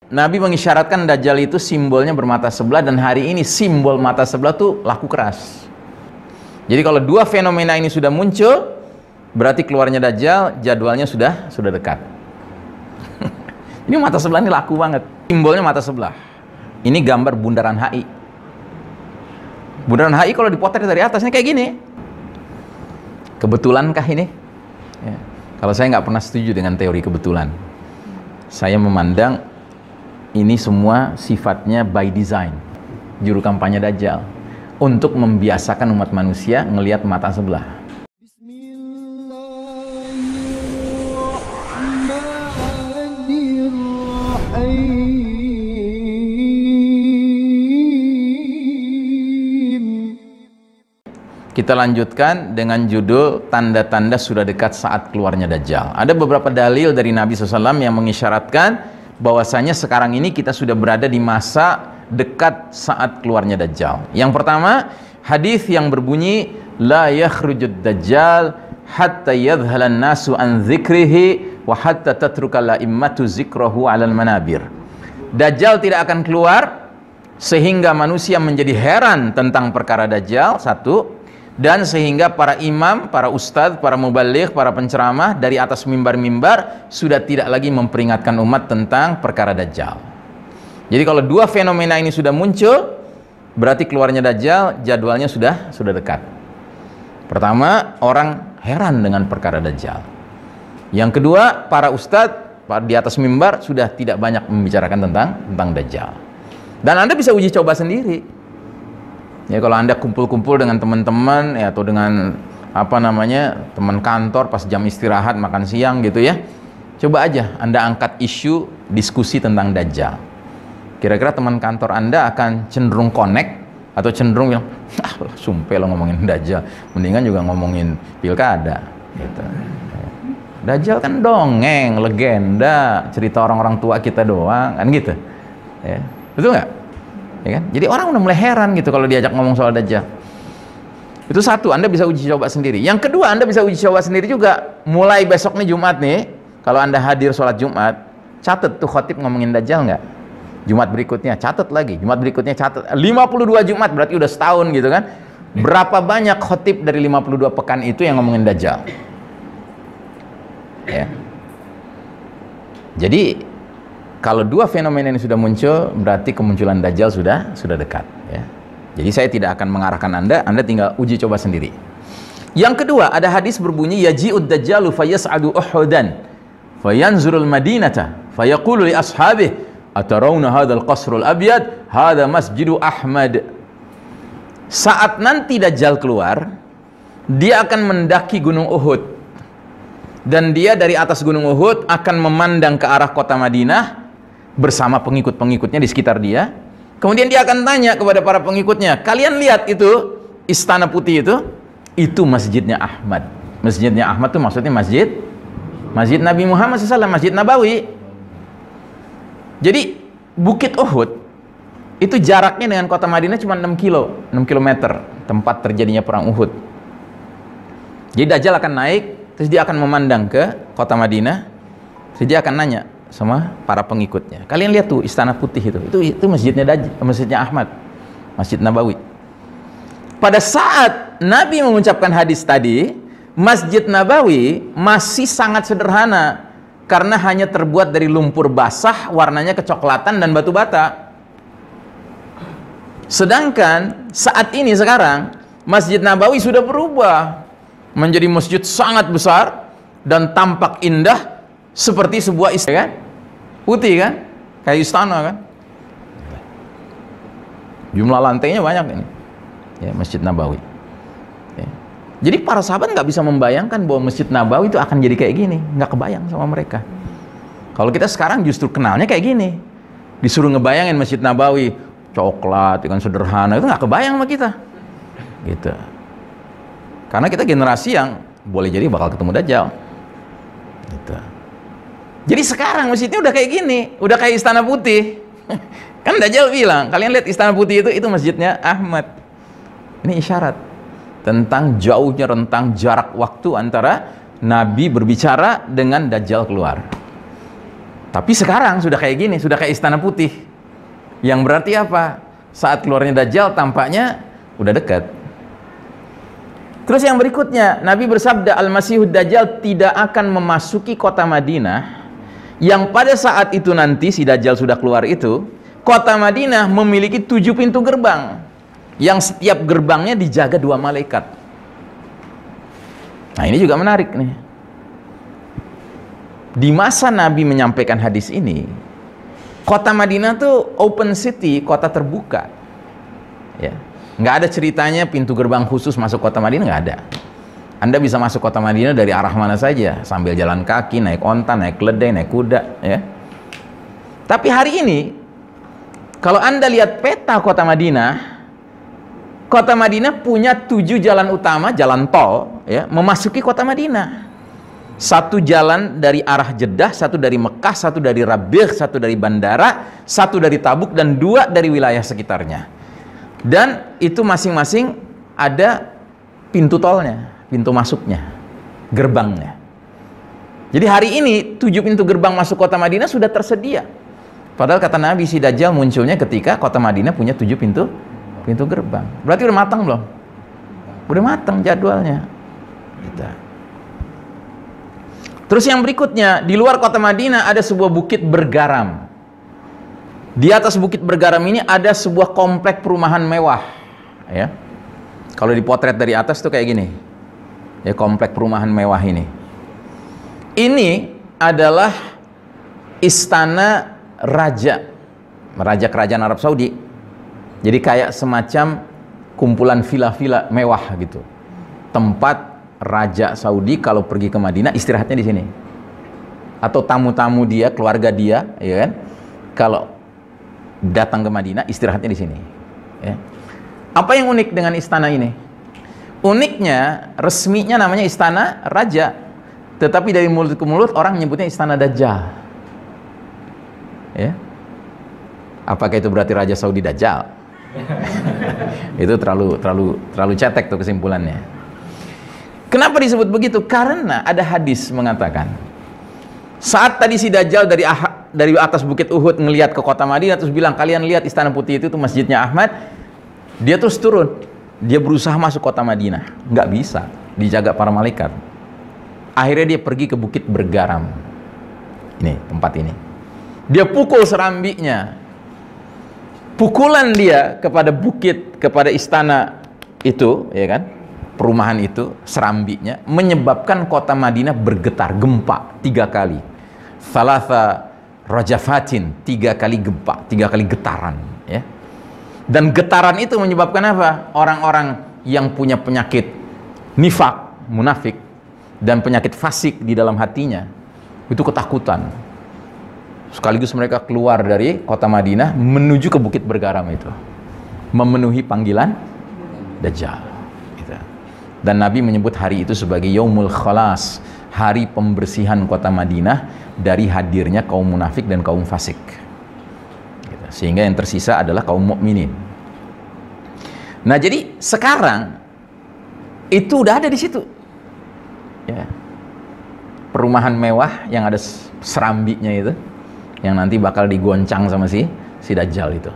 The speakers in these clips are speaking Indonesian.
Nabi mengisyaratkan Dajjal itu simbolnya bermata sebelah, dan hari ini simbol mata sebelah tuh laku keras. Jadi kalau dua fenomena ini sudah muncul, berarti keluarnya Dajjal jadwalnya sudah dekat. Ini mata sebelah ini laku banget. Simbolnya mata sebelah. Ini gambar bundaran HI. Bundaran HI kalau dipotret dari atasnya kayak gini. Kebetulankah ini? Ya. Kalau saya nggak pernah setuju dengan teori kebetulan. Saya memandang ini semua sifatnya by design. Juru kampanye Dajjal untuk membiasakan umat manusia ngelihat mata sebelah. Kita lanjutkan dengan judul tanda-tanda sudah dekat saat keluarnya Dajjal. Ada beberapa dalil dari Nabi SAW yang mengisyaratkan bahwasanya sekarang ini kita sudah berada di masa dekat saat keluarnya Dajjal. Yang pertama, hadis yang berbunyi la yakhrujud Dajjal hatta yadhhalan nasu an dzikrihi wa hatta tatrukal la'immatu zikrahu 'alal manabir. Dajjal tidak akan keluar sehingga manusia menjadi heran tentang perkara Dajjal, satu. Dan sehingga para imam, para ustadz, para mubaligh, para penceramah dari atas mimbar-mimbar sudah tidak lagi memperingatkan umat tentang perkara Dajjal. Jadi kalau dua fenomena ini sudah muncul, berarti keluarnya Dajjal jadwalnya sudah dekat. Pertama, orang heran dengan perkara Dajjal. Yang kedua, para ustadz di atas mimbar sudah tidak banyak membicarakan tentang Dajjal. Dan Anda bisa uji coba sendiri. Ya, kalau Anda kumpul-kumpul dengan teman-teman ya, atau dengan teman kantor pas jam istirahat makan siang gitu ya, coba aja Anda angkat isu diskusi tentang Dajjal. Kira-kira teman kantor Anda akan cenderung connect atau cenderung bilang, sumpah lo ngomongin Dajjal, mendingan juga ngomongin pilkada gitu. Dajjal kan dongeng, legenda, cerita orang-orang tua kita doang kan gitu ya, betul nggak? Ya kan? Jadi orang udah mulai heran gitu kalau diajak ngomong soal Dajjal. Itu satu, Anda bisa uji coba sendiri. Yang kedua, Anda bisa uji coba sendiri juga. Mulai besok nih Jumat nih, kalau Anda hadir sholat Jumat, catat tuh khotib ngomongin Dajjal nggak? Jumat berikutnya catat lagi, Jumat berikutnya catat. 52 Jumat berarti udah setahun gitu kan. Berapa banyak khotib dari 52 pekan itu yang ngomongin Dajjal? Ya. Jadi kalau dua fenomena ini sudah muncul, berarti kemunculan Dajjal sudah dekat ya. Jadi saya tidak akan mengarahkan Anda tinggal uji coba sendiri. Yang kedua, ada hadis berbunyi yaji'ud dajjalu fayas'adu Uhudan fayanzurul madinata fayaqulu li ashabih atarawna hadzal qasrul abyad hadza masjidu Ahmad. Saat nanti Dajjal keluar, dia akan mendaki gunung Uhud. Dan dia dari atas gunung Uhud akan memandang ke arah kota Madinah bersama pengikut-pengikutnya di sekitar dia. Kemudian dia akan tanya kepada para pengikutnya, kalian lihat itu istana putih itu masjidnya Ahmad. Masjidnya Ahmad itu maksudnya masjid Nabi Muhammad SAW, Masjid Nabawi. Jadi Bukit Uhud itu jaraknya dengan kota Madinah cuma 6 kilometer tempat terjadinya perang Uhud. Jadi Dajjal akan naik, terus dia akan memandang ke kota Madinah, terus dia akan nanya sama para pengikutnya, kalian lihat tuh istana putih itu masjidnya Ahmad, Masjid Nabawi. Pada saat Nabi mengucapkan hadis tadi, Masjid Nabawi masih sangat sederhana karena hanya terbuat dari lumpur basah, warnanya kecoklatan dan batu bata. Sedangkan saat ini sekarang Masjid Nabawi sudah berubah menjadi masjid sangat besar dan tampak indah seperti sebuah istana kan? Putih kan? Kayak istana kan? Jumlah lantainya banyak ini. Ya, Masjid Nabawi. Ya. Jadi para sahabat nggak bisa membayangkan bahwa Masjid Nabawi itu akan jadi kayak gini, nggak kebayang sama mereka. Kalau kita sekarang justru kenalnya kayak gini. Disuruh ngebayangin Masjid Nabawi coklat dengan sederhana, itu nggak kebayang sama kita. Gitu. Karena kita generasi yang boleh jadi bakal ketemu Dajjal. Gitu. Jadi sekarang masjidnya udah kayak gini, udah kayak Istana Putih. Kan Dajjal bilang, kalian lihat Istana Putih itu masjidnya Ahmad. Ini isyarat tentang jauhnya rentang jarak waktu antara Nabi berbicara dengan Dajjal keluar. Tapi sekarang sudah kayak gini, sudah kayak Istana Putih. Yang berarti apa? Saat keluarnya Dajjal tampaknya udah dekat. Terus yang berikutnya, Nabi bersabda, Al-Masihud Dajjal tidak akan memasuki kota Madinah, yang pada saat itu nanti si Dajjal sudah keluar itu, kota Madinah memiliki 7 pintu gerbang, yang setiap gerbangnya dijaga 2 malaikat. Nah ini juga menarik nih. Di masa Nabi menyampaikan hadis ini, kota Madinah tuh open city, kota terbuka. Ya, nggak ada ceritanya pintu gerbang khusus masuk kota Madinah, nggak ada. Anda bisa masuk kota Madinah dari arah mana saja, sambil jalan kaki, naik onta, naik keledai, naik kuda. Ya. Tapi hari ini, kalau Anda lihat peta kota Madinah punya 7 jalan utama, jalan tol, ya, memasuki kota Madinah. 1 jalan dari arah Jeddah, 1 dari Mekah, 1 dari Rabigh, 1 dari bandara, 1 dari Tabuk, dan 2 dari wilayah sekitarnya. Dan itu masing-masing ada pintu tolnya, pintu masuknya, gerbangnya. Jadi hari ini 7 pintu gerbang masuk kota Madinah sudah tersedia. Padahal kata Nabi, si Dajjal munculnya ketika kota Madinah punya 7 pintu gerbang. Berarti udah matang belum? Udah matang jadwalnya. Gitu. Terus yang berikutnya, di luar kota Madinah ada sebuah bukit bergaram. Di atas bukit bergaram ini ada sebuah komplek perumahan mewah. Ya. Kalau dipotret dari atas tuh kayak gini. Ya, komplek perumahan mewah ini. Ini adalah istana raja kerajaan Arab Saudi. Jadi kayak semacam kumpulan villa-villa mewah gitu. Tempat Raja Saudi kalau pergi ke Madinah istirahatnya di sini, atau tamu-tamu dia, keluarga dia, ya kan, kalau datang ke Madinah istirahatnya di sini. Ya. Apa yang unik dengan istana ini? Uniknya, resminya namanya istana raja, tetapi dari mulut ke mulut orang menyebutnya istana Dajjal. Ya. Apakah itu berarti Raja Saudi Dajjal? Itu terlalu cetek tuh kesimpulannya. Kenapa disebut begitu? Karena ada hadis mengatakan, saat tadi si Dajjal dari atas bukit Uhud ngelihat ke kota Madinah, terus bilang, kalian lihat istana putih itu masjidnya Ahmad. Dia terus turun, dia berusaha masuk kota Madinah, nggak bisa, dijaga para malaikat. Akhirnya dia pergi ke bukit bergaram. Ini tempat ini. Dia pukul serambinya. Pukulan dia kepada bukit, kepada istana itu, ya kan, perumahan itu, serambinya, menyebabkan kota Madinah bergetar, gempa 3 kali. Thalatha rajafatin, 3 kali gempa, 3 kali getaran. Ya. Dan getaran itu menyebabkan apa? Orang-orang yang punya penyakit nifak, munafik, dan penyakit fasik di dalam hatinya, itu ketakutan. Sekaligus mereka keluar dari kota Madinah menuju ke bukit bergaram itu, memenuhi panggilan Dajjal. Dan Nabi menyebut hari itu sebagai Yaumul Khalas, hari pembersihan kota Madinah dari hadirnya kaum munafik dan kaum fasik. Sehingga yang tersisa adalah kaum mukminin. Nah, jadi sekarang itu udah ada di situ. Ya. Perumahan mewah yang ada serambinya itu, yang nanti bakal digoncang sama si Dajjal itu.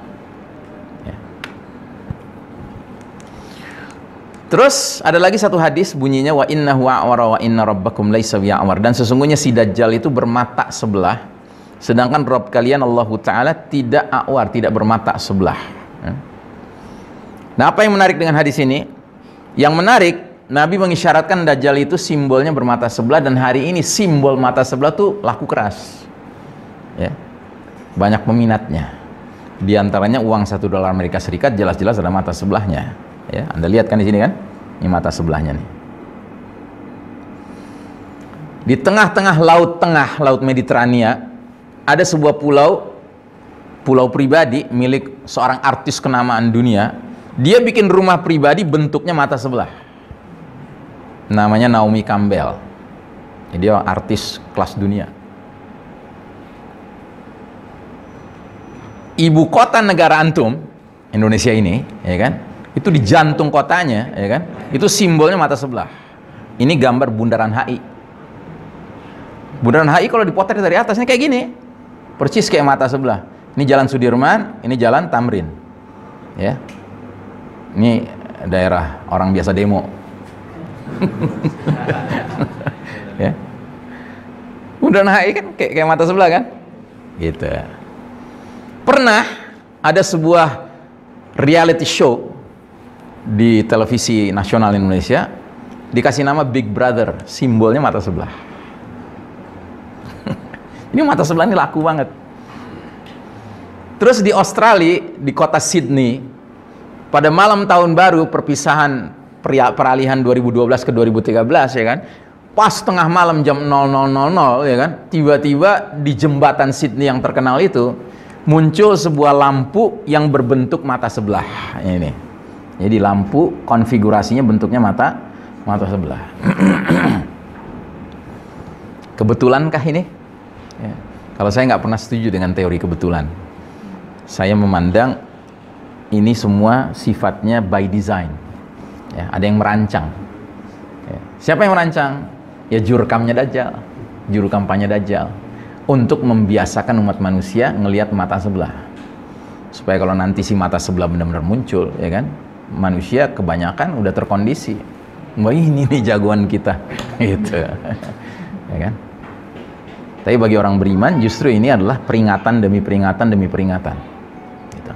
Terus ada lagi satu hadis bunyinya, wa innahu a'wara wa inna rabbakum laisa bi'awar, dan sesungguhnya si Dajjal itu bermata sebelah, sedangkan Rabb kalian Allah Ta'ala tidak a'war, tidak bermata sebelah. Nah, apa yang menarik dengan hadis ini? Yang menarik, Nabi mengisyaratkan Dajjal itu simbolnya bermata sebelah, dan hari ini simbol mata sebelah tuh laku keras. Ya. Banyak peminatnya. Di antaranya uang $1 Amerika Serikat jelas-jelas ada mata sebelahnya. Ya, Anda lihat kan di sini kan? Ini mata sebelahnya nih. Di tengah-tengah laut Mediterania, ada sebuah pulau pribadi milik seorang artis kenamaan dunia. Dia bikin rumah pribadi bentuknya mata sebelah. Namanya Naomi Campbell. Dia artis kelas dunia. Ibu kota negara antum, Indonesia ini, ya kan? Itu di jantung kotanya, ya kan? Itu simbolnya mata sebelah. Ini gambar Bundaran HI. Bundaran HI kalau dipotret dari atasnya kayak gini. persis kayak mata sebelah. Ini jalan Sudirman, ini jalan Tamrin, ya. Ini daerah orang biasa demo. Ya. Bundaran HI kan kayak mata sebelah kan, gitu. Pernah ada sebuah reality show di televisi nasional Indonesia, dikasih nama Big Brother, simbolnya mata sebelah. Ini mata sebelah ini laku banget. Terus di Australia, di kota Sydney, pada malam tahun baru perpisahan peralihan 2012 ke 2013, ya kan, pas tengah malam jam 00.00, ya kan, tiba-tiba di jembatan Sydney yang terkenal itu muncul sebuah lampu yang berbentuk mata sebelah. Ini, jadi lampu konfigurasinya bentuknya mata sebelah. Kebetulankah ini? Ya. Kalau saya nggak pernah setuju dengan teori kebetulan. Saya memandang ini semua sifatnya by design. Ya, ada yang merancang. Ya. Siapa yang merancang? Ya juru kampanye Dajjal, untuk membiasakan umat manusia ngelihat mata sebelah, supaya kalau nanti si mata sebelah benar-benar muncul, ya kan, manusia kebanyakan udah terkondisi, wah ini nih jagoan kita, gitu, ya kan. Tapi bagi orang beriman justru ini adalah peringatan demi peringatan demi peringatan, gitu.